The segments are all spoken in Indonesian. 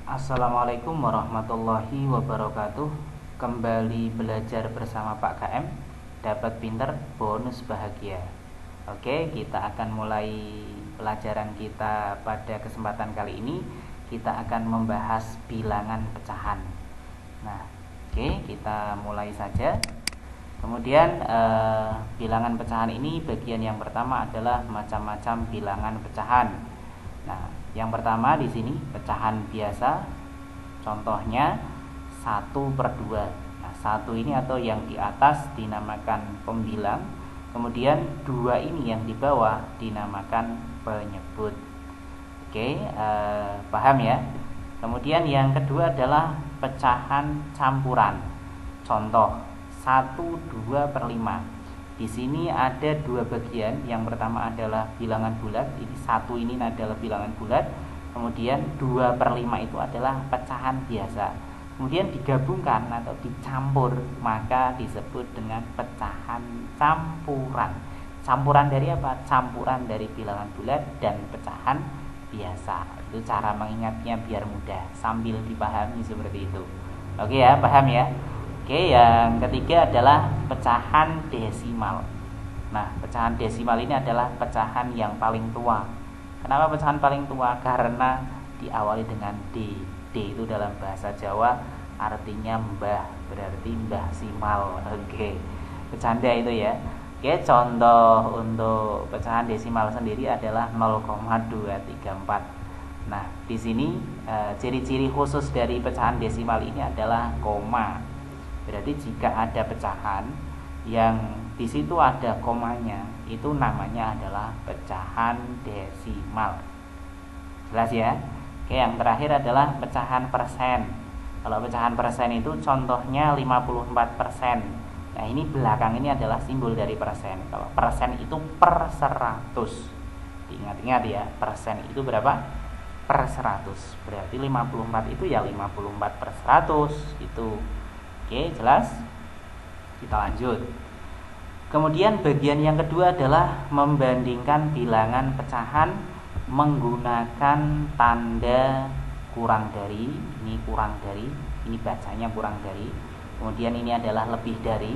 Assalamualaikum warahmatullahi wabarakatuh. Kembali belajar bersama Pak KM. Dapat pinter, bonus bahagia. Oke, kita akan mulai pelajaran kita pada kesempatan kali ini. Kita akan membahas bilangan pecahan. Nah, oke, kita mulai saja. Kemudian bilangan pecahan ini bagian yang pertama adalah macam-macam bilangan pecahan. Nah, yang pertama di sini pecahan biasa. Contohnya 1/2. Nah, 1 ini atau yang di atas dinamakan pembilang. Kemudian 2 ini yang di bawah dinamakan penyebut. Oke, paham ya? Kemudian yang kedua adalah pecahan campuran. Contoh 1/2/5. Di sini ada dua bagian. Yang pertama adalah bilangan bulat. Ini 1 ini adalah bilangan bulat. Kemudian 2/5 itu adalah pecahan biasa. Kemudian digabungkan atau dicampur, maka disebut dengan pecahan campuran. Campuran dari apa? Campuran dari bilangan bulat dan pecahan biasa. Itu cara mengingatnya biar mudah, sambil dipahami seperti itu. Oke ya, paham ya? Oke, yang ketiga adalah pecahan desimal. Nah, pecahan desimal ini adalah pecahan yang paling tua. Kenapa pecahan paling tua? Karena diawali dengan D. D itu dalam bahasa Jawa artinya mbah, berarti mbah simal. Oke, bercanda itu ya. Oke, contoh untuk pecahan desimal sendiri adalah 0,234. Nah, di sini ciri-ciri khusus dari pecahan desimal ini adalah koma. Berarti jika ada pecahan yang di situ ada komanya, itu namanya adalah pecahan desimal. Jelas ya? Oke, yang terakhir adalah pecahan persen. Kalau pecahan persen itu contohnya 54%. Nah, ini belakang ini adalah simbol dari persen. Kalau persen itu per 100. Diingat-ingat ya, persen itu berapa? Per 100. Berarti 54 itu ya 54/100 itu. Oke, jelas? Kita lanjut. Kemudian bagian yang kedua adalah membandingkan bilangan pecahan menggunakan tanda kurang dari. Ini kurang dari, ini bacanya kurang dari. Kemudian ini adalah lebih dari,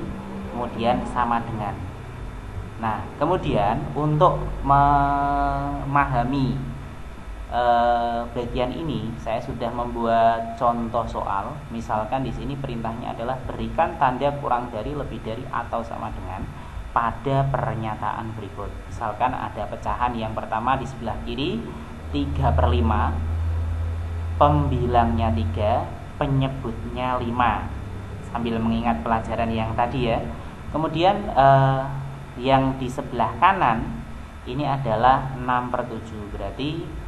kemudian sama dengan. Nah, kemudian untuk memahami bagian ini saya sudah membuat contoh soal. Misalkan di sini perintahnya adalah berikan tanda kurang dari, lebih dari, atau sama dengan pada pernyataan berikut. Misalkan ada pecahan yang pertama di sebelah kiri 3/5, pembilangnya 3, penyebutnya 5. Sambil mengingat pelajaran yang tadi ya. Kemudian yang di sebelah kanan ini adalah 6/7. Berarti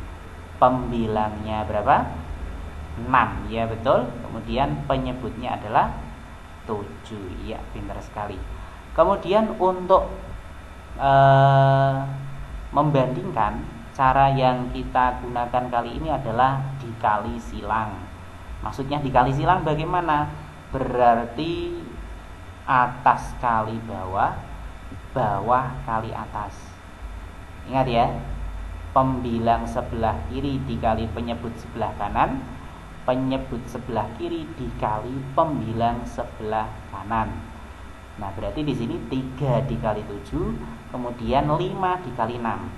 pembilangnya berapa? 6, ya betul. Kemudian penyebutnya adalah 7. Iya, pintar sekali. Kemudian untuk membandingkan, cara yang kita gunakan kali ini adalah dikali silang. Maksudnya dikali silang bagaimana? Berarti atas kali bawah, bawah kali atas. Ingat ya, pembilang sebelah kiri dikali penyebut sebelah kanan, penyebut sebelah kiri dikali pembilang sebelah kanan. Nah, berarti di sini 3 dikali 7, kemudian 5 dikali 6.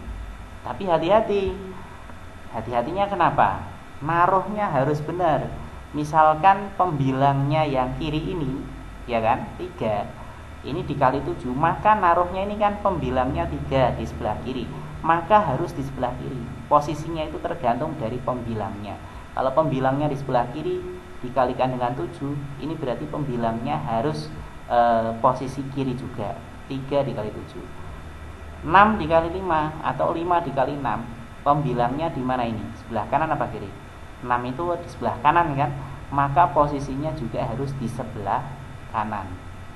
Tapi hati-hati. Hati-hatinya kenapa? Naruhnya harus benar. Misalkan pembilangnya yang kiri ini, ya kan? 3. Ini dikali 7, maka naruhnya ini kan pembilangnya 3 di sebelah kiri. Maka harus di sebelah kiri. Posisinya itu tergantung dari pembilangnya. Kalau pembilangnya di sebelah kiri dikalikan dengan 7, ini berarti pembilangnya harus posisi kiri juga. 3 dikali 7, 6 dikali 5, atau 5 dikali 6. Pembilangnya di mana ini? Sebelah kanan apa kiri? 6 itu di sebelah kanan kan? Maka posisinya juga harus di sebelah kanan.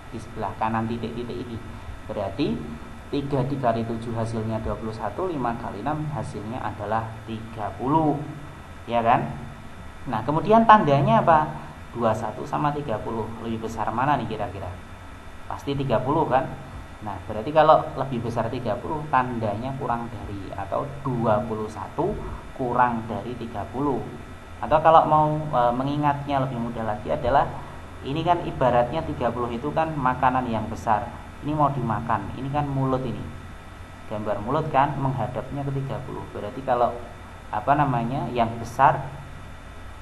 Di sebelah kanan titik-titik ini. Berarti 3 dikali 7 hasilnya 21, 5 kali 6 hasilnya adalah 30. Ya kan? Nah, kemudian tandanya apa? 21 sama 30. Lebih besar mana nih kira-kira? Pasti 30 kan? Nah, berarti kalau lebih besar 30, tandanya kurang dari, atau 21 kurang dari 30. Atau kalau mau mengingatnya lebih mudah lagi adalah, ini kan ibaratnya 30 itu kan makanan yang besar. Ini mau dimakan, ini kan mulut ini. Gambar mulut kan menghadapnya ke 30. Berarti kalau yang besar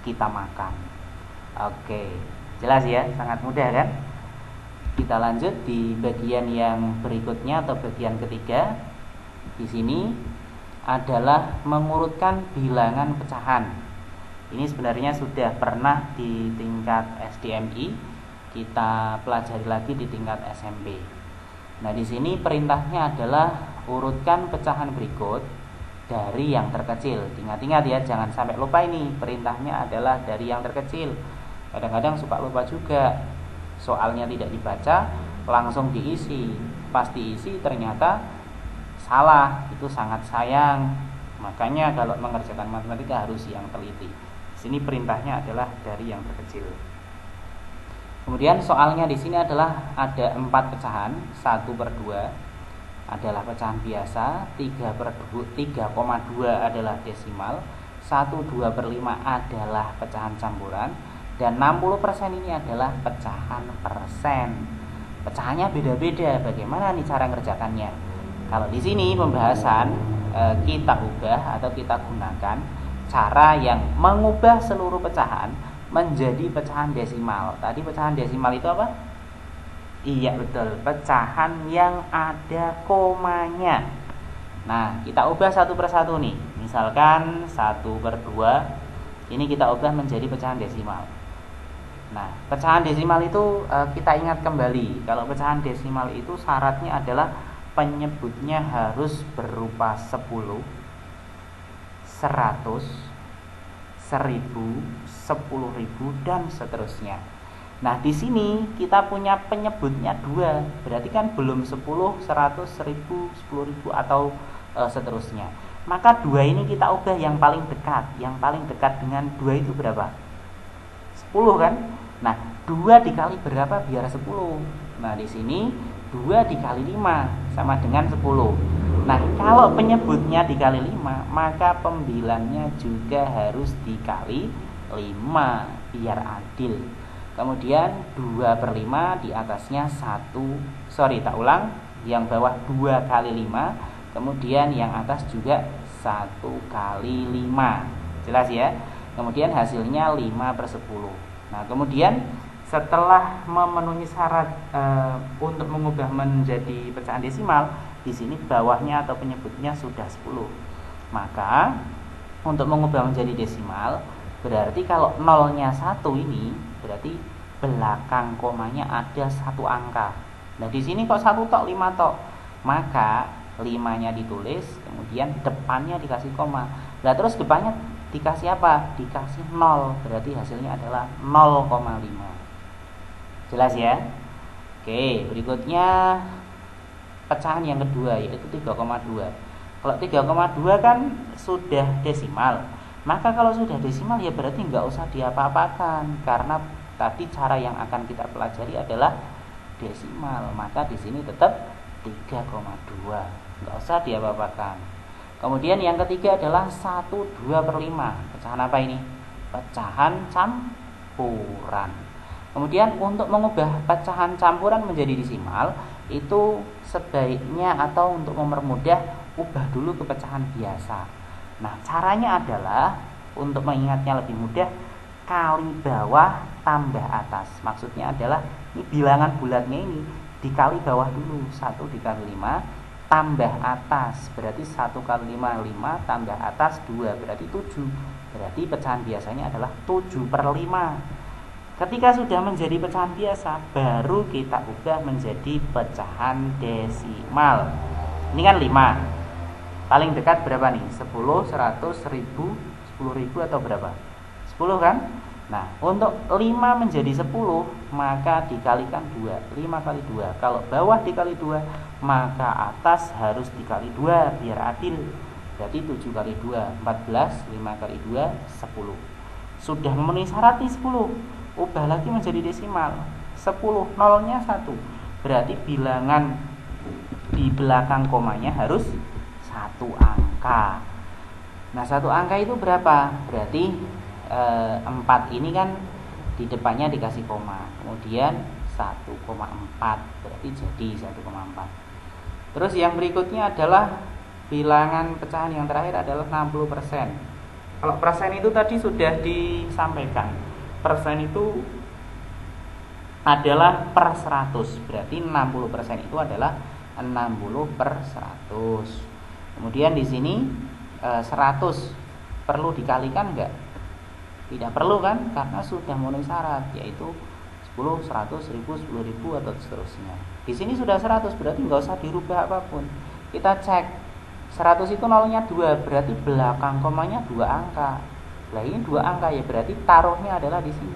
kita makan. Oke, jelas ya, sangat mudah kan? Kita lanjut di bagian yang berikutnya atau bagian ketiga. Di sini adalah mengurutkan bilangan pecahan. Ini sebenarnya sudah pernah di tingkat SDMI, kita pelajari lagi di tingkat SMP. Nah, di sini perintahnya adalah urutkan pecahan berikut dari yang terkecil. Ingat-ingat ya, jangan sampai lupa ini. Perintahnya adalah dari yang terkecil. Kadang-kadang suka lupa juga. Soalnya tidak dibaca, langsung diisi. Pas diisi ternyata salah. Itu sangat sayang. Makanya kalau mengerjakan matematika harus yang teliti. Di sini perintahnya adalah dari yang terkecil. Kemudian soalnya di sini adalah ada 4 pecahan, 1/2 adalah pecahan biasa, 3,2 adalah desimal, 1/2/5 adalah pecahan campuran, dan 60% ini adalah pecahan persen. Pecahannya beda-beda. Bagaimana nih cara ngerjakannya? Kalau di sini pembahasan kita ubah atau kita gunakan cara yang mengubah seluruh pecahan menjadi pecahan desimal. Tadi pecahan desimal itu apa? Iya betul, pecahan yang ada komanya. Nah, kita ubah satu persatu nih. Misalkan 1/2 ini kita ubah menjadi pecahan desimal. Nah, pecahan desimal itu kita ingat kembali. Kalau pecahan desimal itu syaratnya adalah penyebutnya harus berupa 10, 100, 1000, 10.000 dan seterusnya. Nah, di sini kita punya penyebutnya 2. Berarti kan belum 10, 100, 1000, 10.000 atau seterusnya. Maka 2 ini kita ubah yang paling dekat. Yang paling dekat dengan 2 itu berapa? 10 kan? Nah, 2 dikali berapa biar 10? Nah, di sini 2 dikali 5 sama dengan 10. Nah, kalau penyebutnya dikali 5, maka pembilangnya juga harus dikali 5 biar adil. Kemudian 2/5 di atasnya 1. Yang bawah 2 kali 5, kemudian yang atas juga 1 kali 5. Jelas ya? Kemudian hasilnya 5/10. Nah, kemudian setelah memenuhi syarat untuk mengubah menjadi pecahan desimal, di sini bawahnya atau penyebutnya sudah 10. Maka untuk mengubah menjadi desimal, berarti kalau nolnya 1 ini, berarti belakang komanya ada 1 angka. Nah, di sini kok 1 tok, 5 tok. Maka 5-nya ditulis, kemudian depannya dikasih koma. Nah, terus depannya dikasih apa? Dikasih 0. Berarti hasilnya adalah 0,5. Jelas ya? Oke, berikutnya pecahan yang kedua yaitu 3,2. Kalau 3,2 kan sudah desimal. Maka kalau sudah desimal ya berarti nggak usah diapa-apakan, karena tadi cara yang akan kita pelajari adalah desimal. Maka di sini tetap 3,2, nggak usah diapa-apakan. Kemudian yang ketiga adalah 1/2/5. Pecahan apa ini? Pecahan campuran. Kemudian untuk mengubah pecahan campuran menjadi desimal, itu sebaiknya atau untuk mempermudah, ubah dulu ke pecahan biasa. Nah, caranya adalah untuk mengingatnya lebih mudah, kali bawah tambah atas. Maksudnya adalah ini bilangan bulatnya ini dikali bawah dulu. 1 dikali 5 tambah atas, berarti 1 kali 5, 5 tambah atas 2, berarti 7. Berarti pecahan biasanya adalah 7/5. Ketika sudah menjadi pecahan biasa, baru kita ubah menjadi pecahan desimal. Ini kan 5. Paling dekat berapa nih? 10, 100, 1000, 10.000 atau berapa? 10 kan? Nah, untuk 5 menjadi 10, maka dikalikan 2. 5 kali 2. Kalau bawah dikali 2, maka atas harus dikali 2 biar adil. Berarti 7 kali 2, 14, 5 kali 2, 10. Sudah memenuhi syarat nih 10. Ubah lagi menjadi desimal. 10, nolnya 1. Berarti bilangan di belakang komanya harus 1 angka. Nah, 1 angka itu berapa? Berarti 4 ini kan di depannya dikasih koma, kemudian 1,4 berarti jadi 1,4. Terus yang berikutnya adalah bilangan pecahan yang terakhir adalah 60%. Kalau persen itu tadi sudah disampaikan, persen itu adalah per 100, berarti 60% itu adalah 60/100. Kemudian di sini 100 perlu dikalikan enggak? Tidak perlu kan, karena sudah memenuhi syarat, yaitu 10, 100, 1000, 10.000 atau seterusnya. Di sini sudah 100, berarti enggak usah dirubah apapun. Kita cek 100 itu nolnya 2, berarti belakang komanya 2 angka. Lah ini 2 angka ya, berarti taruhnya adalah di sini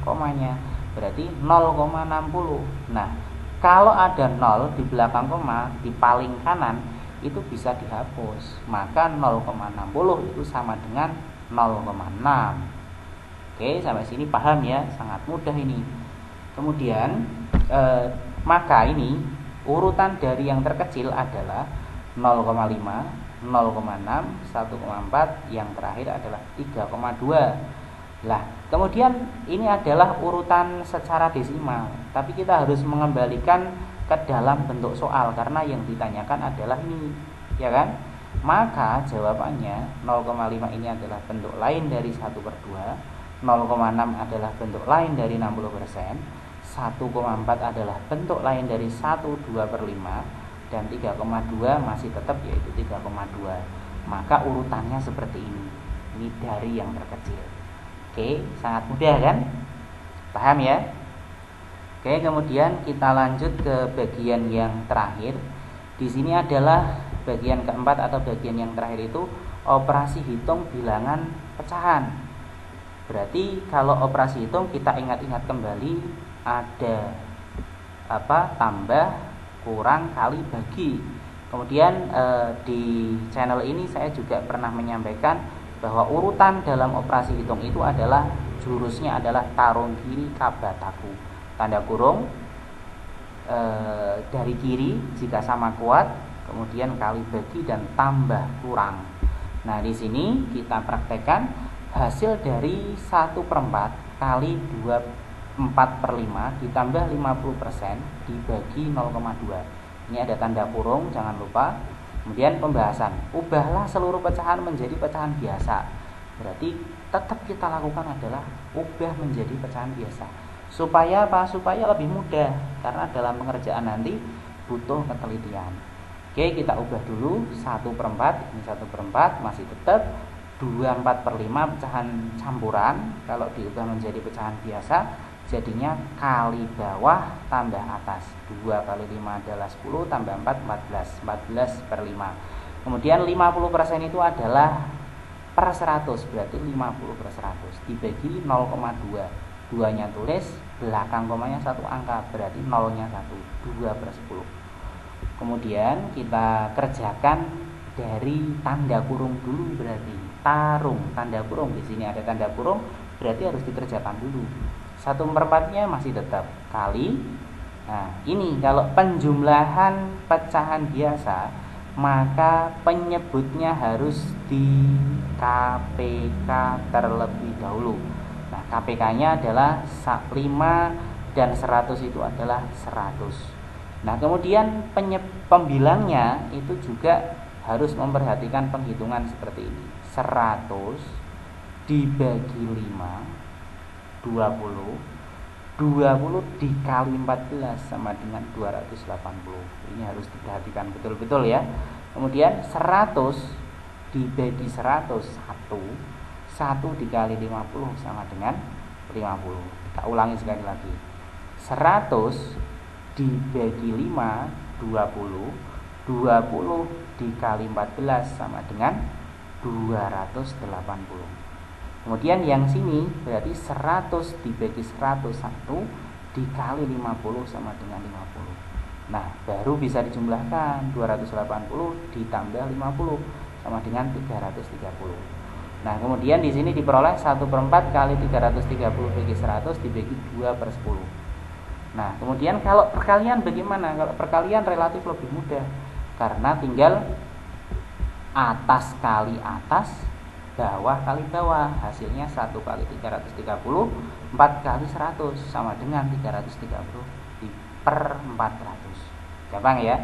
komanya, berarti 0,60. Nah, kalau ada 0 di belakang koma di paling kanan itu bisa dihapus, maka 0,60 itu sama dengan 0,6. Oke, sampai sini paham ya, sangat mudah ini. Kemudian maka ini urutan dari yang terkecil adalah 0,5, 0,6, 1,4, yang terakhir adalah 3,2. Lah, kemudian ini adalah urutan secara desimal, tapi kita harus mengembalikan ke dalam bentuk soal karena yang ditanyakan adalah ini, ya kan? Maka jawabannya 0,5 ini adalah bentuk lain dari 1/2, 0,6 adalah bentuk lain dari 60%, 1,4 adalah bentuk lain dari 1/2/5, dan 3,2 masih tetap yaitu 3,2. Maka urutannya seperti ini. Ini dari yang terkecil. Oke, sangat mudah kan? Paham ya? Oke, kemudian kita lanjut ke bagian yang terakhir. Di sini adalah bagian keempat atau bagian yang terakhir itu operasi hitung bilangan pecahan. Berarti kalau operasi hitung kita ingat-ingat kembali ada tambah, kurang, kali, bagi. Kemudian di channel ini saya juga pernah menyampaikan bahwa urutan dalam operasi hitung itu adalah jurusnya adalah tarung kiri kabataku, tanda kurung dari kiri jika sama kuat, kemudian kali bagi dan tambah kurang. Nah, di sini kita praktekkan hasil dari 1/4 kali 4/5 ditambah 50% dibagi 0,2. Ini ada tanda kurung, jangan lupa. Kemudian pembahasan, ubahlah seluruh pecahan menjadi pecahan biasa. Berarti tetap kita lakukan adalah ubah menjadi pecahan biasa. Supaya apa? Supaya lebih mudah, karena dalam pengerjaan nanti butuh ketelitian. Oke, kita ubah dulu 1/4, ini 1/4 masih tetap 2/4/5 pecahan campuran. Kalau diubah menjadi pecahan biasa jadinya kali bawah tambah atas. 2 kali 5 adalah 10, tambah 4, 14. 14/5. Kemudian 50% itu adalah per 100, berarti 50/100 dibagi 0,2. 2-nya tulis, belakang komanya 1 angka, berarti 0-nya 1, 2/10. Kemudian kita kerjakan dari tanda kurung dulu, berarti tarung tanda kurung. Di sini ada tanda kurung, berarti harus dikerjakan dulu. 1/4-nya masih tetap kali. Nah, ini kalau penjumlahan pecahan biasa, maka penyebutnya harus di KPK terlebih dahulu. Nah, KPK-nya adalah 5 dan 100 itu adalah 100. Nah, kemudian pembilangnya itu juga harus memperhatikan penghitungan seperti ini. 100 dibagi 5 20 dikali 14 sama dengan 280. Ini harus diperhatikan betul-betul ya. Kemudian 100 dibagi 100 1 dikali 50 sama dengan 50. Kita ulangi sekali lagi. 100 dibagi 5 20 dikali 14 sama dengan 280. Kemudian yang sini berarti 100 dibagi 101 dikali 50 sama dengan 50. Nah, baru bisa dijumlahkan. 280 ditambah 50 sama dengan 330. Nah, kemudian di sini diperoleh 1/4 kali 330 bagi 100 dibagi 2/10. Nah, kemudian kalau perkalian bagaimana? Kalau perkalian relatif lebih mudah, karena tinggal atas kali atas, bawah kali bawah, hasilnya 1 kali 330, 4 kali 100 sama dengan 330 per 400. Gampang ya.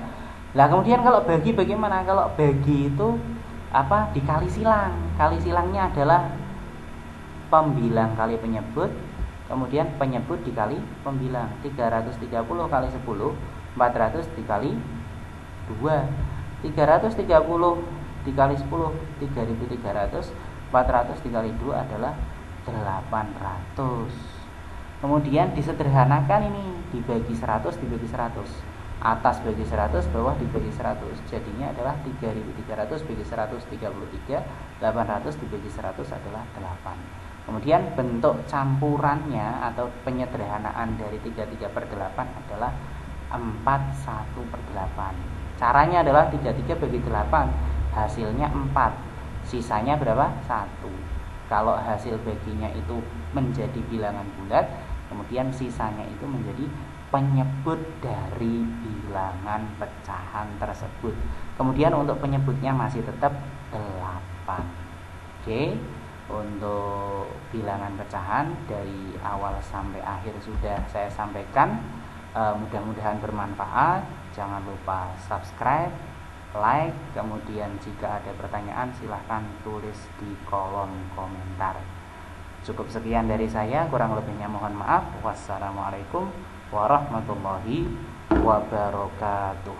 Nah kemudian kalau bagi bagaimana? Kalau bagi itu dikali silang. Kali silangnya adalah pembilang kali penyebut, kemudian penyebut dikali pembilang. 330 kali 10, 400 dikali 2. 330 dikali 10, 3300. 400 dikali 2 adalah 800. Kemudian disederhanakan ini, dibagi 100 dibagi 100. Atas bagi 100, bawah dibagi 100. Jadinya adalah 3300 bagi 133, 800 dibagi 100 adalah 8. Kemudian bentuk campurannya atau penyederhanaan dari 33 per 8 adalah 41 per 8. Caranya adalah 33 bagi 8, hasilnya 4. Sisanya berapa? 1. Kalau hasil baginya itu menjadi bilangan bulat, kemudian sisanya itu menjadi penyebut dari bilangan pecahan tersebut. Kemudian untuk penyebutnya masih tetap 8. Oke, untuk bilangan pecahan dari awal sampai akhir sudah saya sampaikan. Mudah-mudahan bermanfaat. Jangan lupa subscribe, like, kemudian jika ada pertanyaan silahkan tulis di kolom komentar. Cukup sekian dari saya, kurang lebihnya mohon maaf. Wassalamualaikum warahmatullahi wabarakatuh.